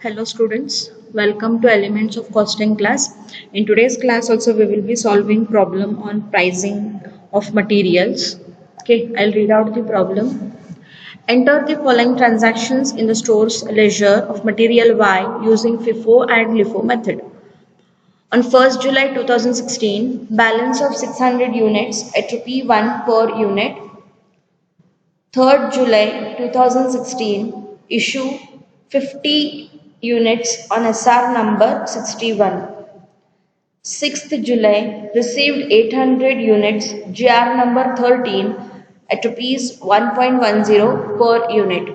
Hello students, welcome to Elements of Costing class. In today's class also we will be solving problem on pricing of materials. Okay, I'll read out the problem. Enter the following transactions in the store's ledger of material Y using FIFO and LIFO method. On 1st July 2016, balance of 600 units at rupee 1 per unit. 3rd July 2016, issue 50 units on SR number 61. 6th July, received 800 units GR number 13 at rupees 1.10 per unit.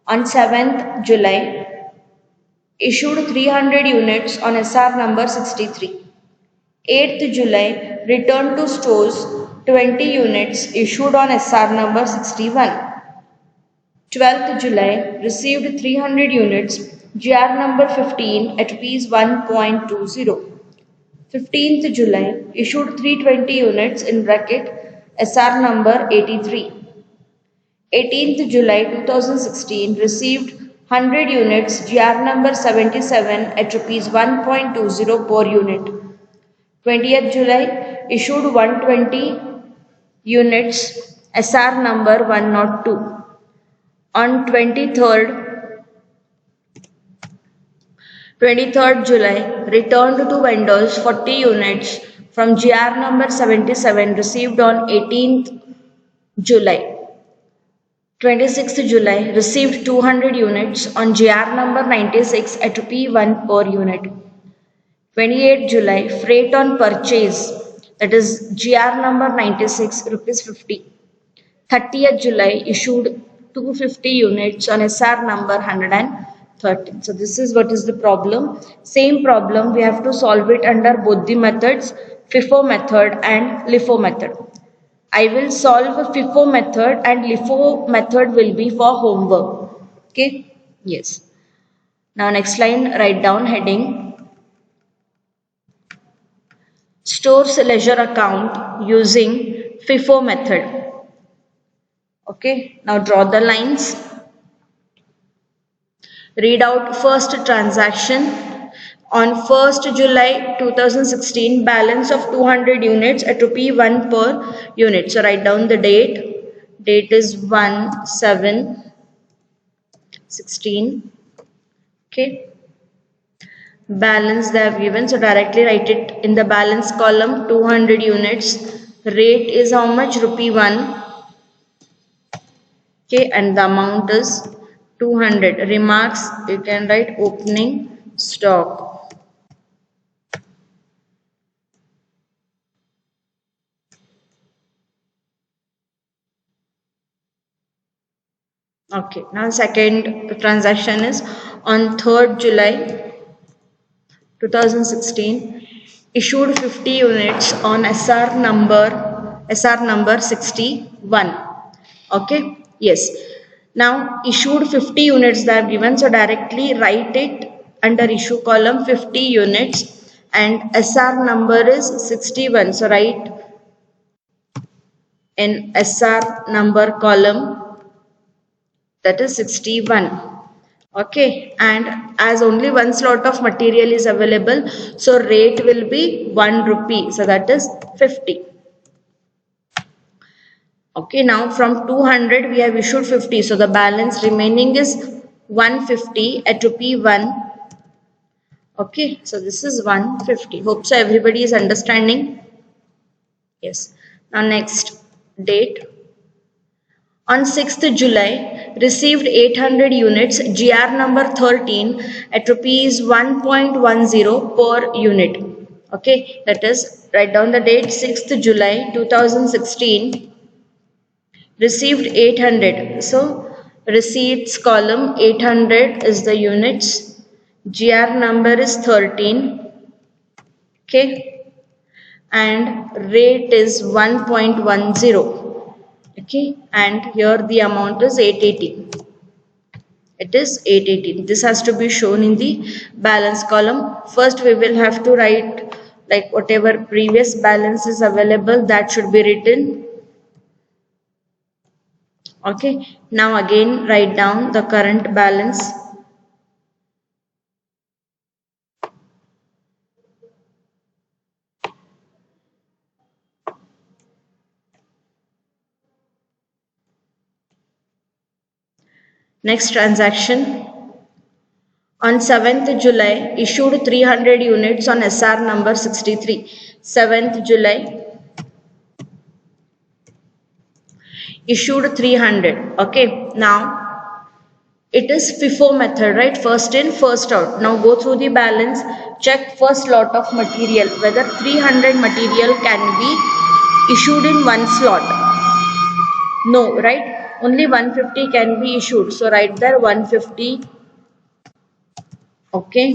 On 7th July, issued 300 units on SR number 63. 8th July, returned to stores 20 units issued on SR number 61. 12th July, received 300 units GR number 15 at Rs 1.20. 15th July, issued 320 units in bracket SR number 83. 18th July 2016, received 100 units GR number 77 at Rs 1.20 per unit. 20th July, issued 120 units SR number 102. On 23rd July, returned to vendors 40 units from GR number 77 received on 18th July. 26th July, received 200 units on GR number 96 at P1 per unit. 28th July, freight on purchase, that is GR number 96 rupees 50. 30th July, issued 250 units on SR number 113. So this is what is the problem. Same problem, we have to solve it under both the methods, FIFO method and LIFO method. I will solve FIFO method and LIFO method will be for homework. Okay? Yes. Now next line, write down heading. Stores ledger account using FIFO method. Okay, now draw the lines. Read out first transaction. On 1st July 2016, balance of 200 units at rupee 1 per unit. So write down the date. Date is 1/7/16. Okay. Balance they have given. So directly write it in the balance column, 200 units. Rate is how much? Rupee 1. Okay, and the amount is 200. Remarks, you can write opening stock. Okay, now second transaction is on 3rd July 2016, issued 50 units on SR number 61. Okay, yes. Now issued 50 units they have given, so directly write it under issue column 50 units and SR number is 61. So write in SR number column, that is 61. Okay, and as only one slot of material is available, so rate will be 1 rupee, so that is 50. Okay, now from 200 we have issued 50, so the balance remaining is 150 at rupee 1. Okay, so this is 150. Hope so everybody is understanding. Yes. Now next date. On 6th July, received 800 units GR number 13 at rupees 1.10 per unit. Okay, that is, write down the date, 6th July 2016, received 800. So receipts column, 800 is the units, GR number is 13. Okay, and rate is 1.10. Okay, and here the amount is 818. It is 818. This has to be shown in the balance column. First we will have to write like whatever previous balance is available, that should be written. Okay, now again write down the current balance. Next transaction. On 7th July, issued 300 units on SR number 63. 7th July, issued 300. Okay, now it is FIFO method, right? First in, first out. Now go through the balance, check first lot of material, whether 300 material can be issued in one slot. No, right? Only 150 can be issued. So write there 150. Okay.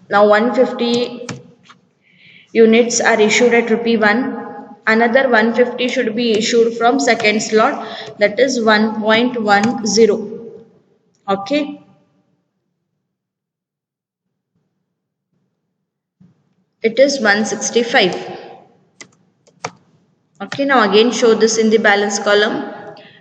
Now 150 units are issued at rupee 1. Another 150 should be issued from second slot, that is 1.10. Okay. It is 165. Okay, now again show this in the balance column.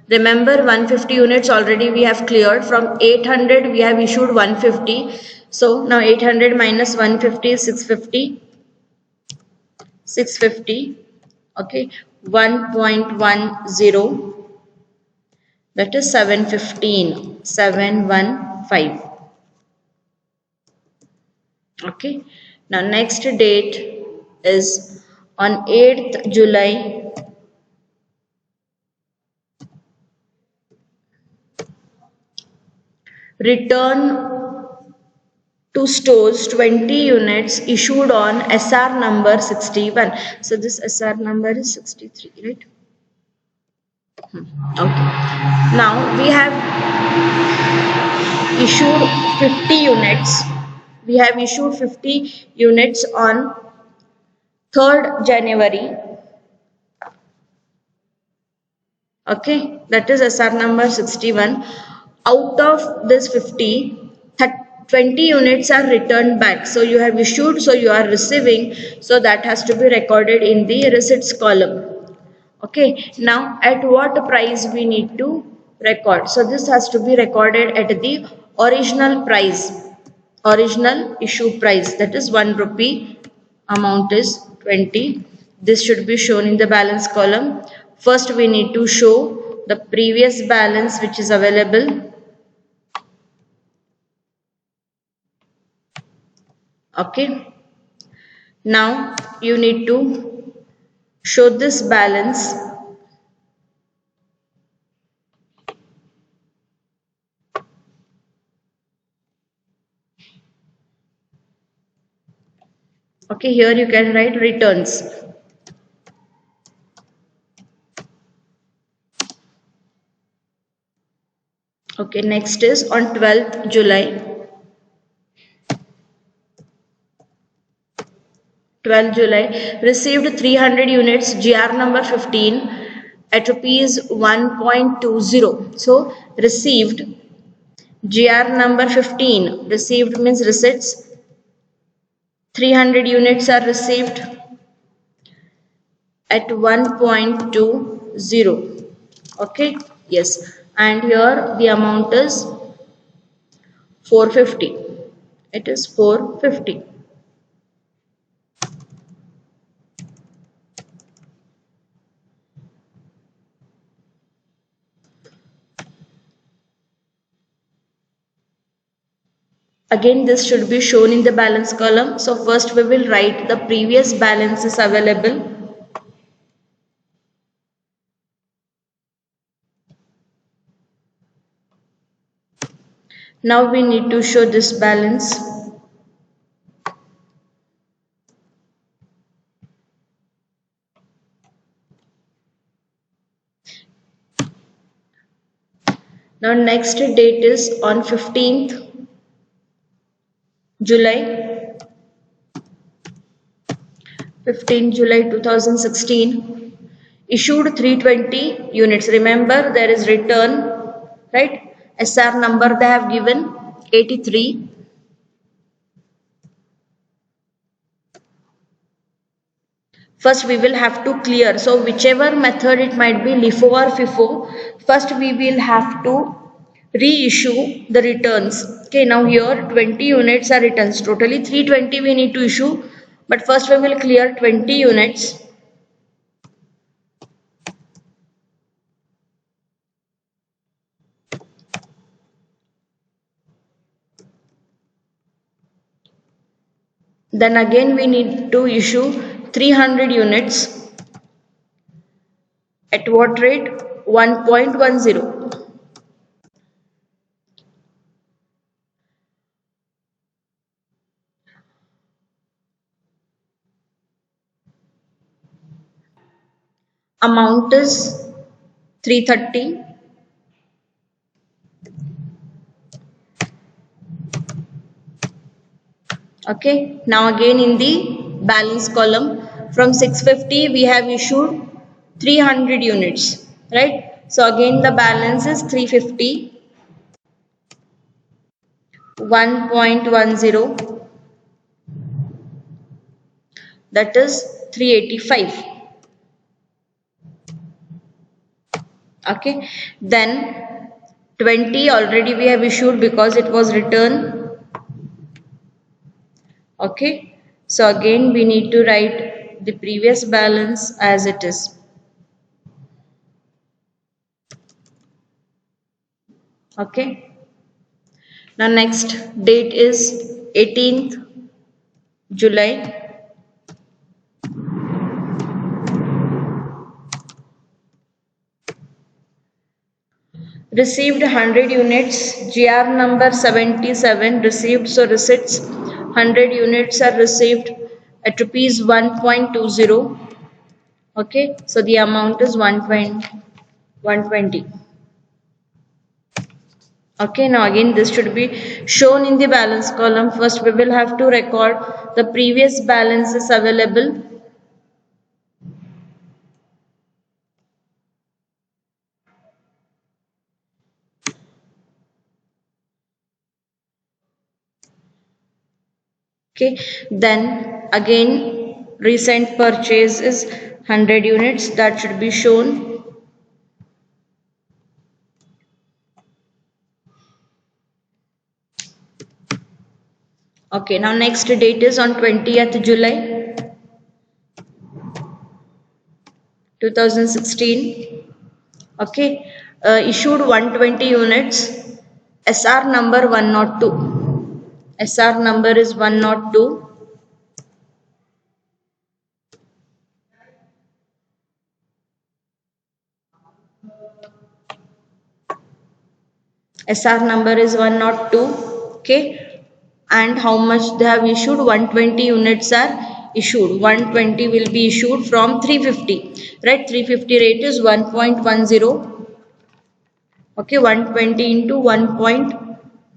Remember 150 units already we have cleared. From 800 we have issued 150. So now 800 minus 150 is 650. 650. Okay, 1.10, that is 715. 715. Okay, now next date is on 8th July. Return to stores 20 units issued on SR number 61. So this SR number is 63, right? Okay. Now we have issued 50 units. We have issued 50 units on 3rd January. Okay, that is SR number 61. Out of this 50, 20 units are returned back. So you have issued, so you are receiving. So that has to be recorded in the receipts column. Okay, now at what price we need to record? So this has to be recorded at the original price, original issue price, that is 1 rupee, amount is 20. This should be shown in the balance column. First we need to show the previous balance which is available. Okay, now you need to show this balance. Okay, here you can write returns. Okay, next is on 12th July. 12th July, received 300 units, GR number 15 at rupees 1.20. So received, GR number 15, received means receipts. 300 units are received at 1.20. Okay, yes, and here the amount is 450. It is 450. Again, this should be shown in the balance column. So first we will write the previous balances available. Now we need to show this balance. Now next date is on 15th July. 15 July 2016. Issued 320 units. Remember there is return, right? SR number they have given 83. First we will have to clear. So whichever method it might be, LIFO or FIFO, first we will have to reissue the returns. Okay, now here 20 units are returns. Totally 320 we need to issue. But first we will clear 20 units. Then again we need to issue 300 units at what rate? 1.10. Amount is 330. Okay, now again in the balance column, from 650 we have issued 300 units, right? So again the balance is 350, 1.10, that is 385. Okay, then 20 already we have issued because it was returned. Okay, so again we need to write the previous balance as it is. Okay, now next date is 18th July. Received 100 units, GR number 77 received, so receipts 100 units are received at rupees 1.20. Okay, so the amount is 120. Okay, now again this should be shown in the balance column. First we will have to record the previous balances available. Okay, then again recent purchase is 100 units, that should be shown. Okay, now next date is on 20th July 2016. Okay, issued 120 units, SR number 102. SR number is 102. SR number is 102. Okay, and how much they have issued? 120 units are issued. 120 will be issued from 350, right? 350 rate is 1.10. Okay, 120 into 1.10,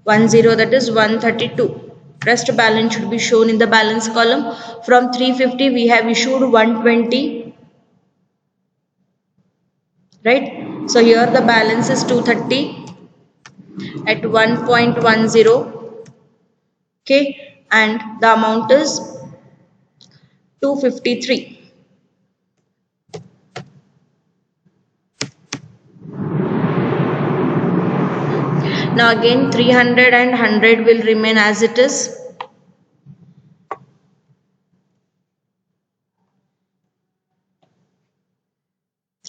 that is 132. Rest balance should be shown in the balance column. From 350 we have issued 120, right? So here the balance is 230 at 1.10. Okay, and the amount is 253. Now again 300 and 100 will remain as it is.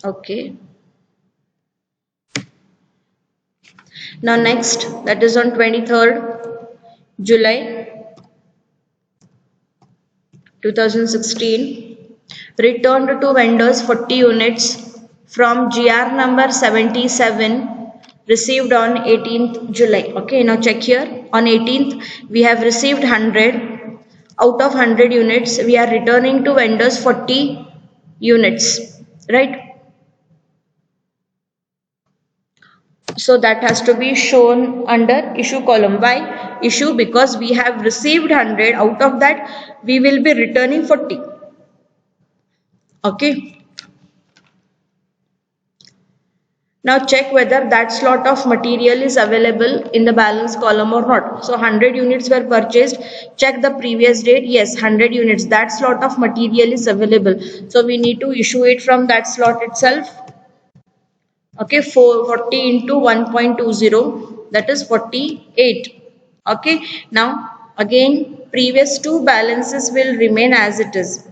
Okay. Now next, that is on 23rd July 2016, returned to vendors 40 units from GR number 77 received on 18th July. Okay, now check here. On 18th we have received 100. Out of 100 units we are returning to vendors 40 units, right? So that has to be shown under issue column. Why issue? Because we have received 100, out of that we will be returning 40. Okay, now check whether that slot of material is available in the balance column or not. So 100 units were purchased, check the previous date. Yes, 100 units, that slot of material is available, so we need to issue it from that slot itself. Okay, 40 into 1.20, that is 48. Okay, now again previous two balances will remain as it is.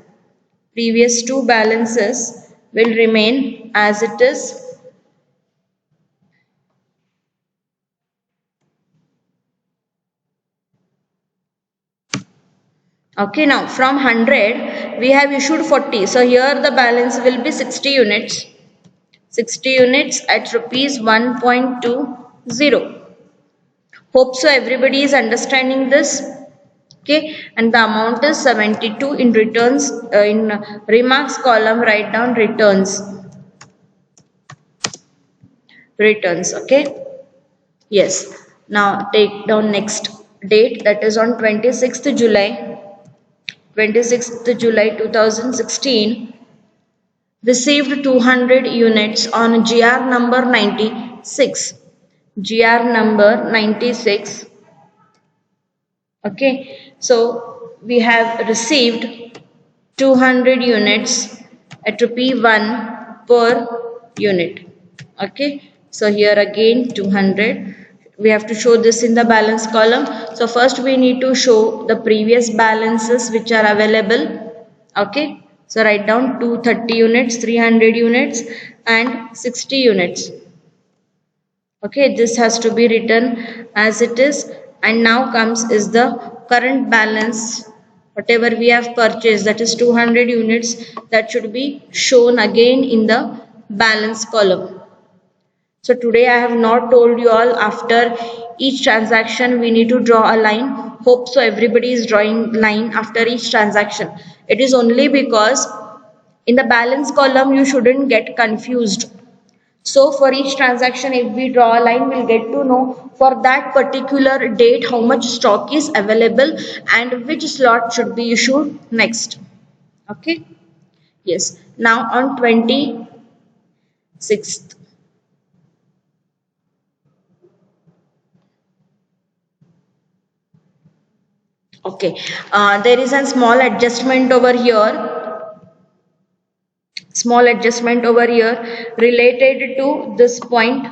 Previous two balances will remain as it is. Okay, now from 100 we have issued 40. So here the balance will be 60 units. 60 units at rupees 1.20. Hope so everybody is understanding this. Okay, and the amount is 72. In returns, in remarks column write down returns. Okay. Yes. Now take down next date, that is on 26th July. 26th July 2016, received 200 units on GR number 96. GR number 96. Okay, so we have received 200 units at rupee 1 per unit. Okay, so here again 200. We have to show this in the balance column. So first we need to show the previous balances which are available. Okay, so write down 230 units, 300 units and 60 units. Okay, this has to be written as it is. And now comes is the current balance, whatever we have purchased, that is 200 units, that should be shown again in the balance column. So today I have not told you all, after each transaction we need to draw a line. Hope so everybody is drawing line after each transaction. It is only because in the balance column you shouldn't get confused. So for each transaction, if we draw a line, we'll get to know for that particular date how much stock is available and which slot should be issued next. Okay. Yes. Now on 26th. Okay. There is a small adjustment over here. Small adjustment over here related to this point.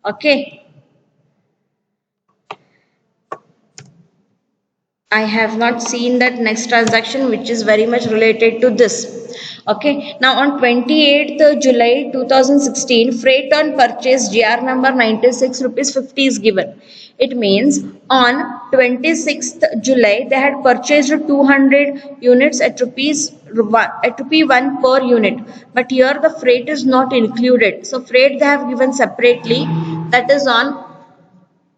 Okay. I have not seen that next transaction which is very much related to this. Okay, now on 28th July 2016, freight on purchase GR number 96 rupees 50 is given. It means on 26th July they had purchased 200 units at rupees 1 per unit, but here the freight is not included. So freight they have given separately, that is on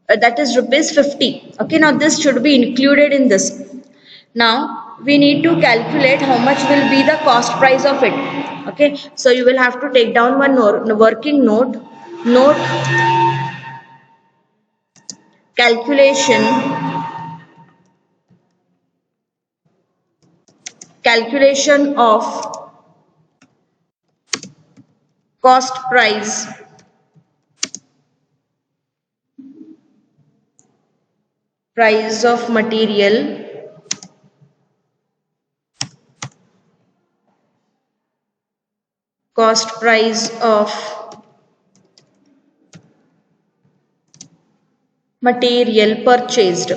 that is rupees 50. Okay, now this should be included in this. Now we need to calculate how much will be the cost price of it. Okay, so you will have to take down one working note. Note calculation of cost price of material cost price of material purchased.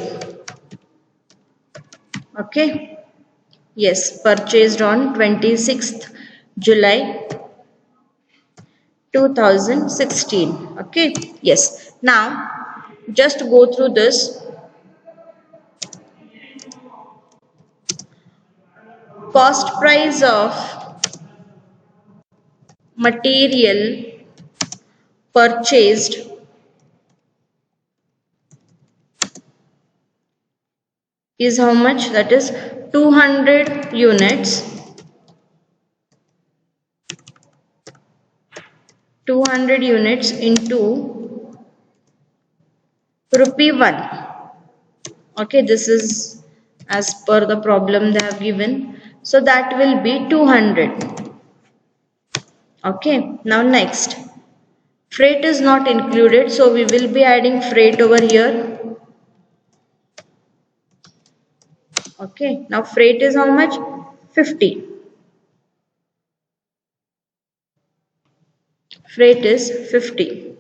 Okay, yes, purchased on 26th July 2016. Okay, yes, now just go through this. Cost price of material purchased is how much? That is 200 units. 200 units into rupee 1. Okay, this is as per the problem they have given. So that will be 200. Okay, now next. Freight is not included, so we will be adding freight over here. Okay, now freight is how much? 50. Freight is 50.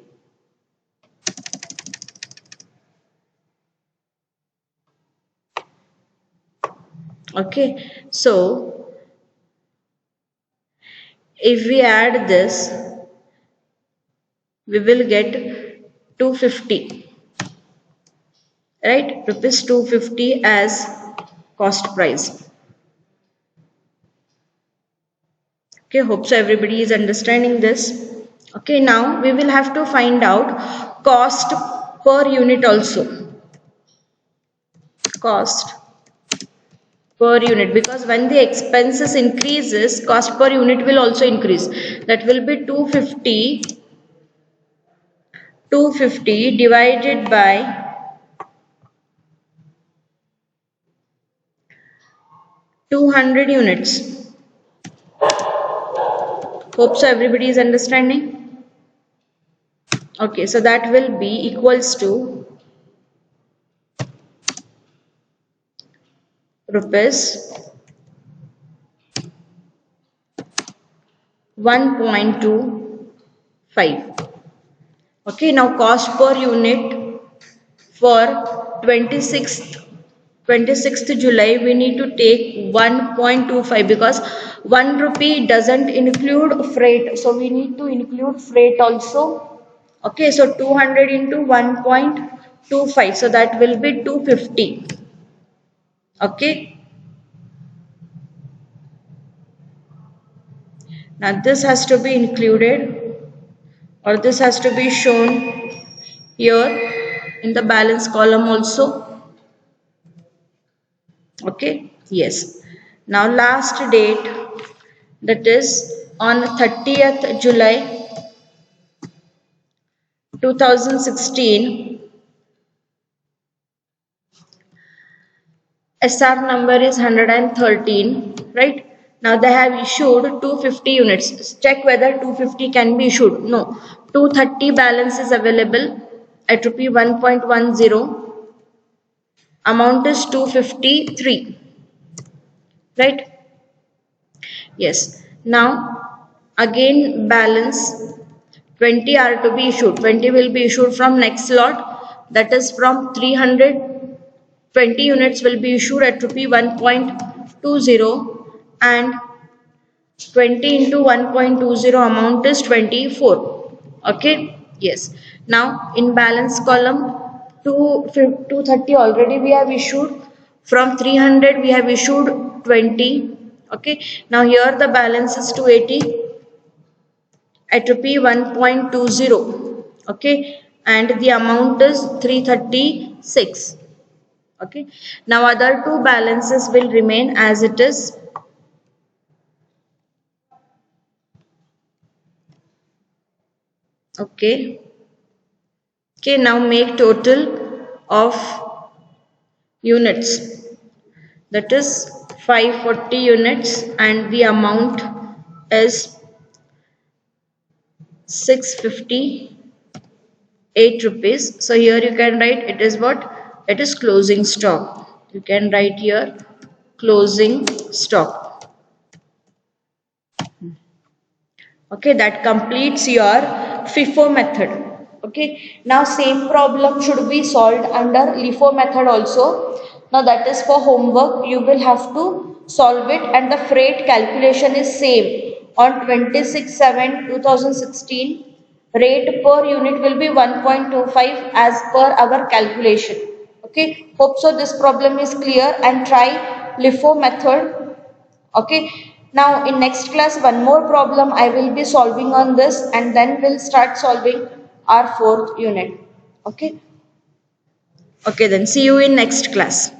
Okay, so if we add this, we will get 250, right? Rupees 250 as cost price. Okay, hope so everybody is understanding this. Okay, now we will have to find out cost per unit also. Cost per unit, because when the expenses increases, cost per unit will also increase. That will be 250 divided by 200 units. Hope so everybody is understanding. Okay, so that will be equals to rupees 1.25. Okay, now cost per unit for 26th July we need to take 1.25, because 1 rupee doesn't include freight, so we need to include freight also. Okay, so 200 into 1.25, so that will be 250. Okay, now this has to be included, or this has to be shown here in the balance column also. Okay, yes. Now last date, that is on 30th July 2016, SR number is 113, right? Now they have issued 250 units. Check whether 250 can be issued. No, 230 balance is available at rupee 1.10. Amount is 253, right? Yes. Now again balance 20 are to be issued. 20 will be issued from next lot, that is from 320 units will be issued at rupee 1.20, and 20 into 1.20 amount is 24. Okay, yes. Now in balance column 230 already we have issued, from 300 we have issued 20. Okay, now here the balance is 280 at rupee 1.20. Okay, and the amount is 336. Okay, now other two balances will remain as it is. Okay, okay, now make total of units, that is 540 units, and the amount is 658 rupees. So here you can write it is what? It is closing stock. You can write here closing stock. Okay, that completes your FIFO method. Okay, now same problem should be solved under LIFO method also. Now that is for homework. You will have to solve it, and the freight calculation is same. On 26/7/2016, rate per unit will be 1.25 as per our calculation. Okay, hope so this problem is clear, and try LIFO method. Okay, now in next class one more problem I will be solving on this, and then we'll start solving our fourth unit. Okay, okay, then see you in next class.